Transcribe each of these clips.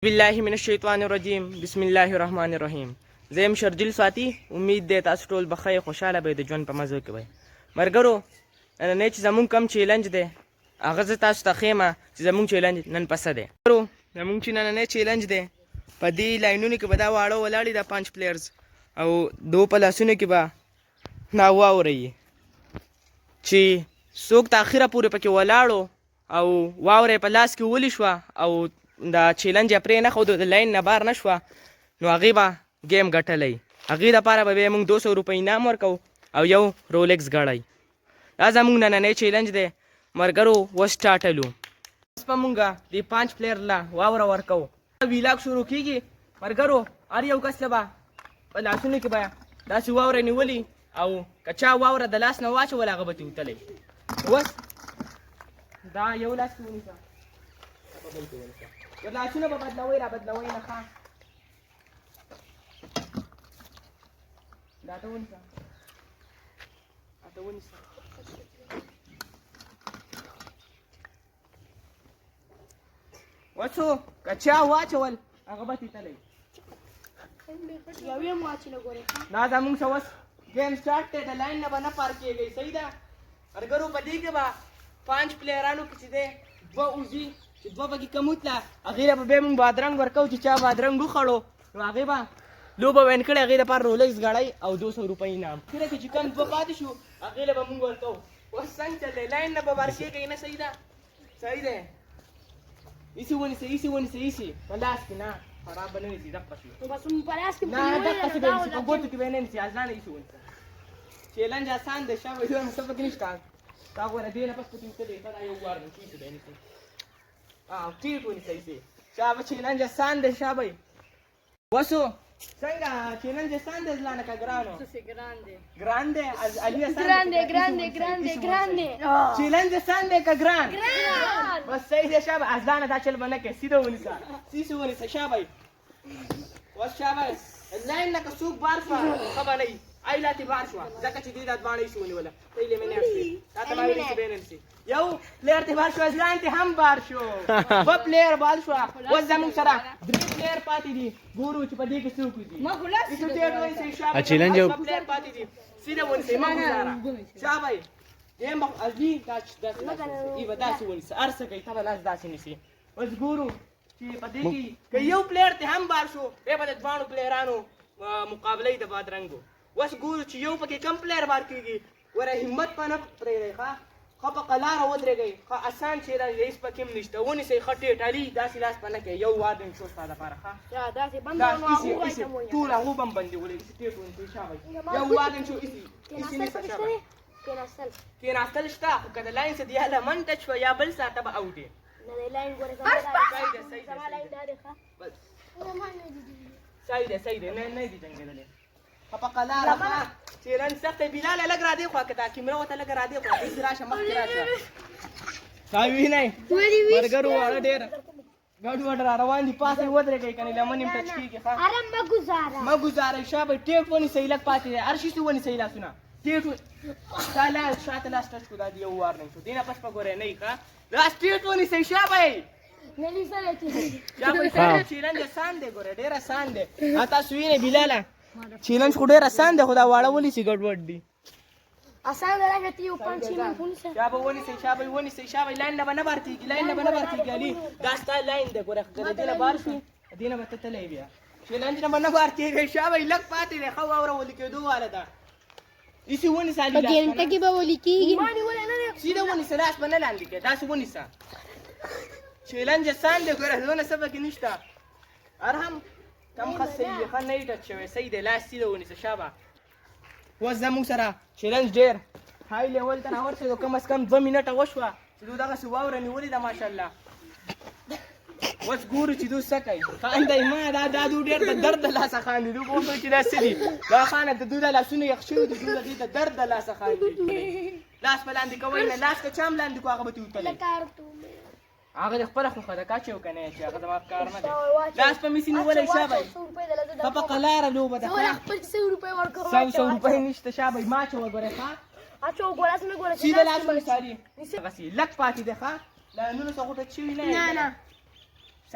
بالله من الشیطان الرجیم بسم الله الرحمن الرحیم. زه یم شرجیل سواتی. امید دی تاسو ټول بخیر خوشحاله به د ژوند په مزو کې وئ. ملګرو نننی چې زمونږ کم چیلنج دی هغه زه تاسو ته ښیم چې زمونږ چیلنج نن پسه دی. زمونږ چې نننی چیلنج دی په دې لاینونو کې به دا واړه ولاړ دي دا 5 پلیئرز او دو په لاسونو کې به دا واورئ چې څوک تر اخره پورې پکې ولاړو او واوره په لاس کې ولي شوه او دا چیلنج یې پرې نه ښودو د لاین نه بار نه شوه نو هغې به ګیم ګټلی. هغې دپاره به بیا موږ 200 روپۍ انعام ورکوو او یو رولکس ګړی. دا زموږ نننی چیلنج دی ملګرو. وسټاټلو اوس به موږ د 5 پلیر له واوره ورکوو. ویلاګ شروع کېږي ملګرو. هر یو کس له به په لاسونو کې به داسې واوره نیولي او که چا واوره د لاس نه واچول هغه به ترې وتلی. اوس دا یو لاس کې ونیسه لاسونه به بدلوئ را بدلوئ نه ښه. دا ته ونیسه دا ته ونیسه. وڅو که چا واچول هغه به تیتلی. دا زمونږ څه اوس ګیم سټارټ دی. د لاین نه به نه پار کېږئ. صحیح ده ملګرو. په دې کې به 5 پلیرانو کې چې دی 2 وځي چې 2 پکې کم وتله هغې له به بیا موږ بادرنګ ورکوو چې چا بادرنګ وخوړو نو هغې به لوبه وین کړې هغې لپاره رولکس ګړی او 200 روپۍ انعام. کله کې چې کم 2 پاتې شو هغې له به موږ ورکوو. اوس څنګه چل دی لاین نه به بار کېږئ نه. صحیح ده صحیح دی. ایسي ونیسئ ایسي ونیسئ ایسي په لاس کې نه خراب به نه نیسي دقه شي نه دقسې به نیسي په ګوتو کې به یې نه نیسي ازلانه ایسي ونیسه. چیلنج آسان دی شابه دونه څه پکې نشته. تا ګوره دې نه پس پکې وتلی ښه دا یو وار دی چې ایسي به یې نیسي ټیټ ونیسئ ایسي. شابه چیلنج آسان دی شابه. وسو څنګه چیلنج آسان دی ځلانه که ګرانو ګران دی علي آسان دی چیلنج آسان دی که ګران بس صحیح دی شابه. ازلانه دا چل به نه کوې سیده ونیسه سیسې ونیسه شابه. اوس شابه لاین نه که څوک بار شوه ښه به نه وي. ای لا تې بار شوه ځکه چې دې دا دواړه ایسي ونیوله ته یې مې نه اړسي دا ته ما ویلي چې به یې نه اړسي. یو پلیر تې بار شو ازلان تې هم بار شو 2 پلیر بار شوه. اوس زموږ سره 3 پلیر پاتې دي. ګورو چې په دې کې څوک وځي. ایسو ټیټ ونیسئ شابه. 2 پلیر پاتې دي سیده ونیسئ مه ګزاره شابه. یم به ازي داسې ای به داسې ونیسه هر څه کوي ته به لاس داسې نیسي. اوس ګورو چې په دې کې که یو پلیر تې هم بار شو بیا به د 2 پلیرانو مقابله یي د بادرنګو. اوس ګورو چې یو پکې کم پلیر بار کېږي وره همت به نه پرېږدئ ښه ښه په قلاره ودرېږئ ښه اسان چیرنج دی هېڅ پکې هم نشته. ونیسئ ښه ټیټ علي داسې لاس به نه کوې. یو وار دې شو ستا دپاره ښه ټول هغو به هم بندېولئ. ټیټ ونیسئ شابه. یو وار دې شو ایسي نیسه شابه. کېناستل شته خو که د لاین څه یا لمن ټچ شوه یا بل ساعته به اوټ یې. صحیح دی نه دي جنګېدلی ښه په قلاره ښه چیلنج سخت دی. بلاله لږ را دې خوا که دا کیمره ورته لږ را دې خوا داسې راشه مخکې راشه. دا وینئ ملګرو واړه ډېر ګډوډ را روان دي. پاسې ودرېږئ که نه لمن یې ټچ کېږي ښه مه ګزارئ شابه. ټیټ ونیسئ لږ پاتې دی هر شي څه ونیسئ لاسونه ټیټ دا لاس شاته لاس ټچ کړو دا د یو وار نه شو دې نه پس په ګورئ نه ښه لاس ټیټ ونیسئ شابه. چیلنج آسان دی ګوره ډېر آسان دی. تاسو وینئ بلاله چیلنج خو ډېر آسان دی خو دا واړه ونیسئ ګډوډ دي. شابه ونیسئ شابه. لاین نه به نه بار کېږي علي دا ستا لاین دی ګوره که د دې نه بار شي دې نه به ته تلی بیا چیلنج نه به نه بار کېږئ شابه. لږ پاتې دی ښه واوره ولي کېدو واله ده. ایسي ونیسه علي سیده ونیسه لاس به نه لاندې کړې داسې ونیسه. چیلنج آسان دی ګوره دونه څه پکې نشته. هر هم کم خط صحیح دی ښه نه یې ټچ شوی صحیح دی لاس سیده ونیسه شابه. اوس زموږ سره چیلنج ډېر های لیول ته راورسېدو کم از کم 2 منټه وشوه چې دوی دغسې واوره نیولې ده ماشاءالله. اوس ګورو چې دوی څه کوي. خاندئ ما دا دوی ډېر د درد د لاسه خاندي. دوی پوه چې دا څه دي دا خانه د دوی د لاسونه یخ شوي دي. دوی د دې د درد د لاسه خاندي. لاس به لاندې کوئ نه لاس که چا هم لاندې کړو هغه به ترې وتلی. هغه د خپله خوښه ده کا چې یو که نه چې هغه زما کار نه دی. لاس په مې نیولی شابه ښه په قلاره لوبه ده. 100 روپۍ نشته شابه ما اچوه ګورئ ښه سیده لاس ونیسه علي هغسې لږ پاتې دی ښه لاینونه څه غوټه شوي نه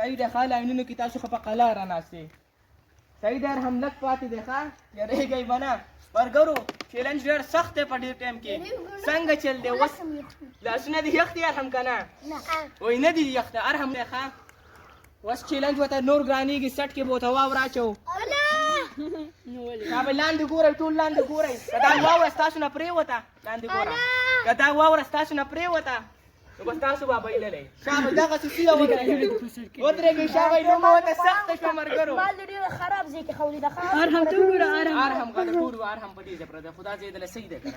صحیح دی ښه لاینونو کې تاسو ښه په قلاره ناستې صحیح دی ارحم لږ پاتې دی ښه یارېږئ به نه برګرو چیلنج ډېر سخت دی په ډېر ټایم کې څنګه چل دی اوس لاسونه دې یخ دي ارحم که نه وایي نه دي یخ دی ارحم دی ښه اوس چیلنج ورته نور ګرانېږي سټ کې به ورته واوره اچوو دا به لاندې ګورئ ټول لاندې ګورئ که دا واوره ستاسو نه پرېوته لاندې ګوره که دا واوره ستاسو نه پرېوته نو بس تاسو به بایللی شابه دغسې سیده ودرېږئ شابه لومه ورته سخته شوه ملګرو ارحم غله ټول و ارحم په دې ځای پرته خو دا ځای دله صحیح دی که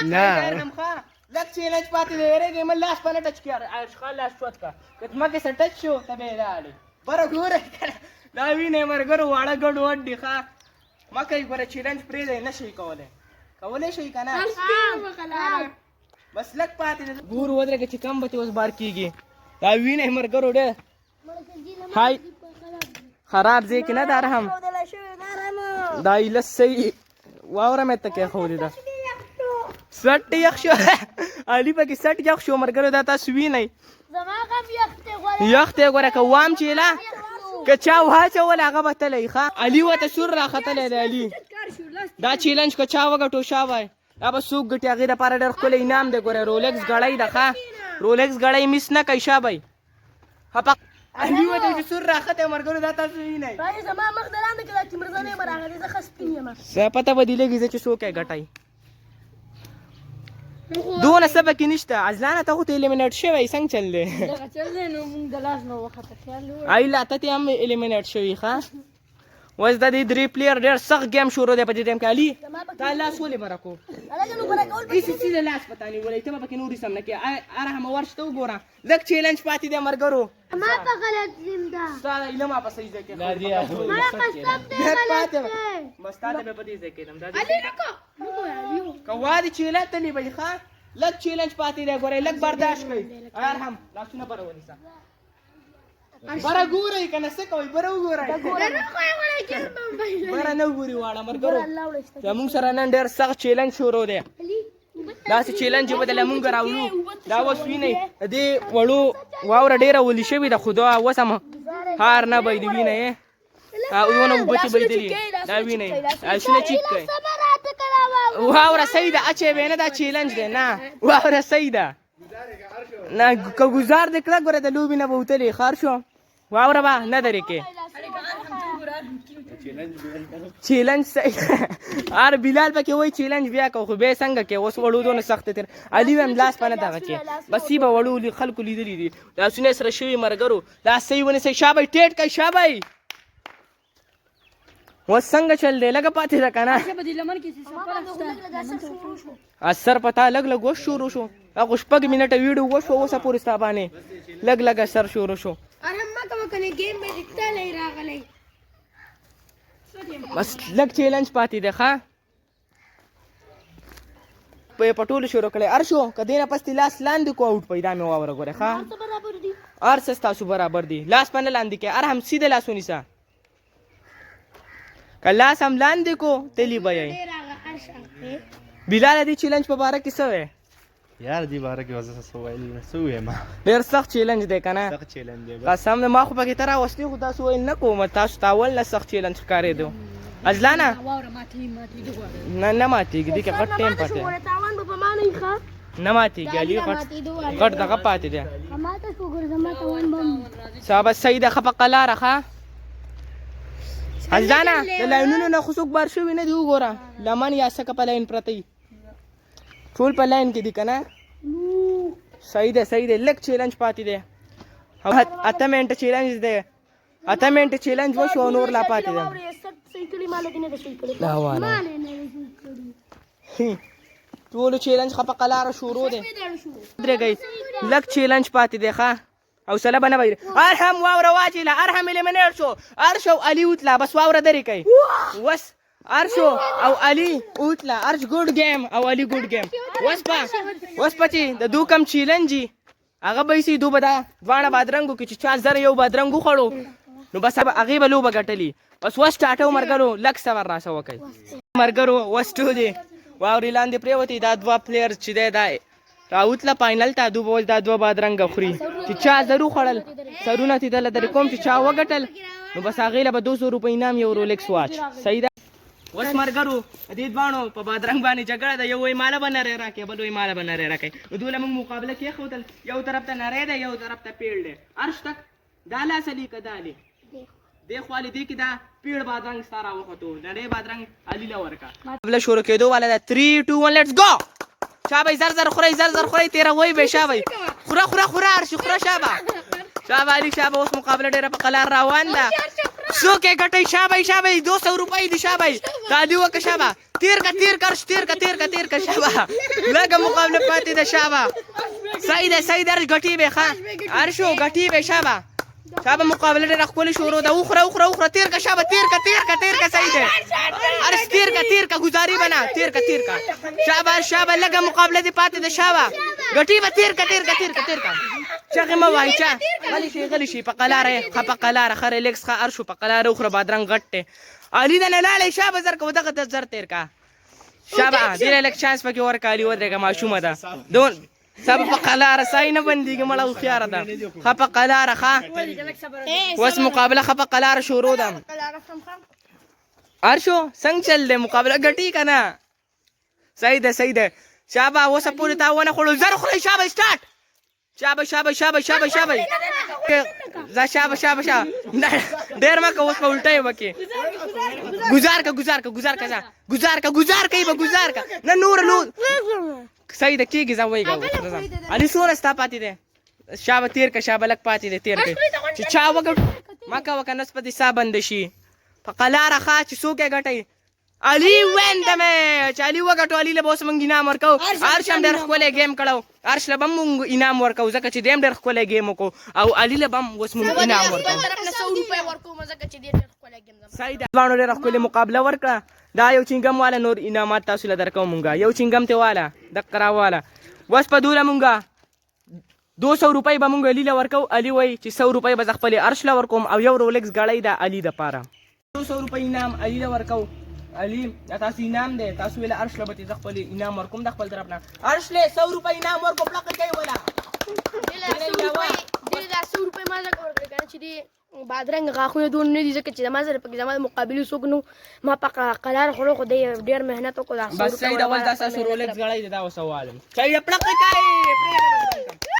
نه ارحم ښه لږ چیلنج پاتې دی یارېږئ مه لاس په نه ټچ کړه ښه لاس چوت کړه که ځمکې سره ټچ شو ته به یې لاړې بره ګورئ که نه دا وینئ ملګرو واړه ګډ وډ دي ښه مه کوئ ګوره چیلنج پرېږدئ نه شئ کولی کولی شئ که نه بس لږ پاتې دی ګور ودرېږه چې کم به ترې اوس بار کېږي دا وینئ ملګرو ډېر هاي خراب ځای کې نه ده ارحم دا ایله صحیح واوره مې ته کېښودې ده سټ یخ شو علي پکې سټ یخ شو ملګرو دا تاسو وینئ یخ دی ګوره که وام چیله که چا واچول هغه به تلی ښه علي ورته سور راختلی دی علي دا چیلنج که چا وګټو شابه دا به څوک ګټي هغې دپاره ډېر ښکلی انعام دی ګوره رولکس ګړۍ ده ښه رولکس ګړۍ مس نه کوي شابه علي ورته چې سور راختی ملګرو دا تاسو وینئ څه پته به دې لګي زه چې څوک یې ګټئ دونه څه پکې نشته عزلانه ته خو ته الیمینیټ شوی څنګه چل دی ایله ته هم الیمینیټ شوي ښه اوس د دې درې پلیر ډېر سخت گیم شروع دی په دې ټایم کې علي تا لاس ولې به راکړو هېڅ سیده لاس په تا نیولی ته به پکې نور سم نه کړې ارحمه ورش ته وګوره لږ چیلنج پاتې دی ملګرو ستا د ایله ما په صحیح ځای کې بس تا ته به په دې ځای کې که وادي چیله تلې به ښه لږ چیلنج پاتې دی ګورئ لږ برداشت کوئ ارحم لاسونه بره ونیسه بره ګورئ که نه څه کوئ بره وګورئ بره نه ګوري واړه ملګرو زموږ سره نن ډېر سخت چیلنج شروع دی داسې چیلنج به دله مونږ راوړو دا اوس وینئ د دې وړو واوره ډېره ولي شوې ده خو دا اوس هم هار نه بهیدي وینئ دونه اوبه چې بهیدلي دا وینئ لاسونه چیک کوئ واوره صحیح ده اچې به نه دا چیلنج دی نه واوره صحیح ده نه که ګزار دې کړه ګوره د لوبې نه به وتلې ښار شو واوره به نه درې کې چیلنج صحیح ار بلال پکې وایي چیلنج بیا کو خو بیا څنګه کې اوس وړو دونه سخت تېر علي هم لاس په نه دغه کې بس یې به وړو خلکو لیدلي دي لاسونه یې سره شوي ملګرو لاس صحیح ونیسئ شابئ ټیټ کوئ شابئ اوس څنګه چل دی لږه پاتې ده که نه اثر په تا لږ لږ اوس شروع شو هغه شپږ منټه ویډیو وشوه اوسه پورې ستا باندې لږ لږ اثر شروع شو بس لږ چیلنج پاتې دی ښه په ټولو شروع کړی هر شو که دې نه پس دې لاس لاندې کو اوټ پیدا مې واوره ګورې ښه هر څه ستاسو برابر دي لاس په نه لاندې کې هر هم سیده لاس ونیسه که لاس هم لاندې کو تلی به یې بلاله دې چیلنج په باره کې څه وی یار دې باره کې وزه څه ویل څه ویم ډېر سخت چیلنج دی که نه سخت چیلنج دی قسم دی ما خو پکې ته راوستې خو تاسو ویل نه کوم تاسو ته اول نه سخت چیلنج ښکارېدو اجلانه نه ماتېږي دې کې غټ ټایم پاتې نه ماتېږي علي غټ دغه پاتې دی صحابه صحیح ده ښه په قلاره ښه اجلانه د لاینونو نه خو څوک بار شوي نه دي وګوره لمن یا څه که په لاین پرته وي ټول په لاین کې دي که نه صحیح دی لږ چیلنج پاتې دی اته منټه چیلنج دی اته منټه چیلنج وشو نور لا پاتې دی ټولو چیلنج ښه په قلاره شروع دی درېږئ لږ چیلنج پاتې دی ښه حوصله به نه وي ارحم واوره واچېله ارحم الیمینیټ شو ارش او علي وتله بس واوره درې کوي وس ارشو او علي وتله ارش ګوډ ګیم او علي ګوډ ګیم وس پچې د دو کم چیلنجي هغه به ایسي دو به دا دواړه بادرنګو کې چې چا زره یو بادرنګ وخوړو نو بس هغې به لوبه ګټلي بس وس سټاټو ملګرو لږ صبر راسه وکئ ملګرو وس ټولې واورې لاندې پرېوتې دا دوه پلیئر چې دی دا راوتله فاینل ته دوی به دا دوه بادرنګه خوري چې چا زرو خوړل سرونه تېدله درې کوم چې چا وګټل نو بس هغې له به 200 روپۍ انعام یو رولکس واچ صحیح ده اوس ملګرو دې دواړو په بادرنګ باندې جګړه ده یو وایي ماله به نری راکړې بل وایي ماله به نری راکړې نو دوی له موږ مقابله کېښودل یو طرف ته نری دی یو طرف ته پیړ دی عرش تک دا لاس علي که دا علي دې خوا علي دې کې دا پیړ بادرنګ ستا راوخوتو نری بادرنګ علي له ورکړه مقابله شروع کېدو والا ده 3 2 1 لیټس گو شابه زر زر خورئ زر زر خورئ تیره وایي به شابه خوره خوره خوره عرشي خوره شابه شابه علي شابه اوس مقابله ډېره په قلار روان ده څوک یې ګټئ شابه شابه 200 روپۍ دي شابه تعالي وکړه شابه تیر کا تیر کا تیر کا تیر کا تیر کا شابه لږه مقابله پاتې ده شابه صحیح ده صحیح ده عرش ګټي به ښه عرشو ګټي به شابه شابه مقابله ډېره ښکلې شروع ده وخوره وخوره وخوره تیر کا شابه تیر کا تیر کا تیر کا صحیح ده عرش تیر کا گزاري بنا تیر کا شابه شابه لږه مقابله دې پاتې ده شابه ګټي به تیر کا چغې مه وایي چا غلی شي په قلاره ښه په قلاره ښه ریلیکس ښه عرشو په قلاره وخوره بادرنګ غټ دی علي د نه لاړې شابه زر که دغه ته زر تیر کا شابه دې لږ چانس پکې ورکړه علي ودرېږه ماشومه ده دون سب په قلاره سای نه بندېږي مړه هوښیاره ده ښه په قلاره ښه اوس مقابله ښه په قلاره شروع ده عرشو څنګه چل دی مقابله ګټي که نه صحیح ده شابه اوسه پورې تا ونه خوړو زر خورئ شابه سټارټ شابه ډېر مه که اوس په الټه یې وکې ګزار کوي به ګزار که نه نور صحیح ده کېږي ځه وایي علي څونه ستا پاتې دی شابه تیر که شابه لږ پاتې دی تیر کوي چې چا وګټ مه کوه که نس پهدې ساه بنده شي په قلاره ښه چې څوک یې ګټئ علي وین د میچ علي وګټو علي له به اوس موږ انعام ورکوو عرش هم ډېر ښکلی ګیم کړی عرش له به هم موږ انعام ورکوو ځکه چې دی هم ډېر ښکلی ګیم وکړو او علي له به هم اوس موږ انعام ورکوو صحیح ده دواړو ډېره ښکلې مقابله ورکړه دا یو چنګم والا نور انعامات تاسو له درکوو مونږه یو چنګم ته والا دقه راواله اوس په دوله مونږه 200 روپۍ به مونږ علي له ورکوو علي وایي چې 100 روپۍ به زه خپلې عرش له ورکوم او یو رولکس ګړۍ ده علي دپاره 200 روپۍ انعام علي له ورکوو علي دا تاسو انعام دی تاسو ویله عرش له به زه خپل انعام ورکوم د خپل طرف نه عرش له 100 روپۍ انعام ورکوم پلقې کوي ولا بادرنګ غاښونه دون نه دي ځکه چې زما سره پکې زما د مقابلې څوک نو ما په قلاره خوړو خو دی ډېر محنت وکړو بس صحیح ده اوس دا ستاسو رولکس ګړۍ دی دا اوس وایم صحیح ده پلقې کوي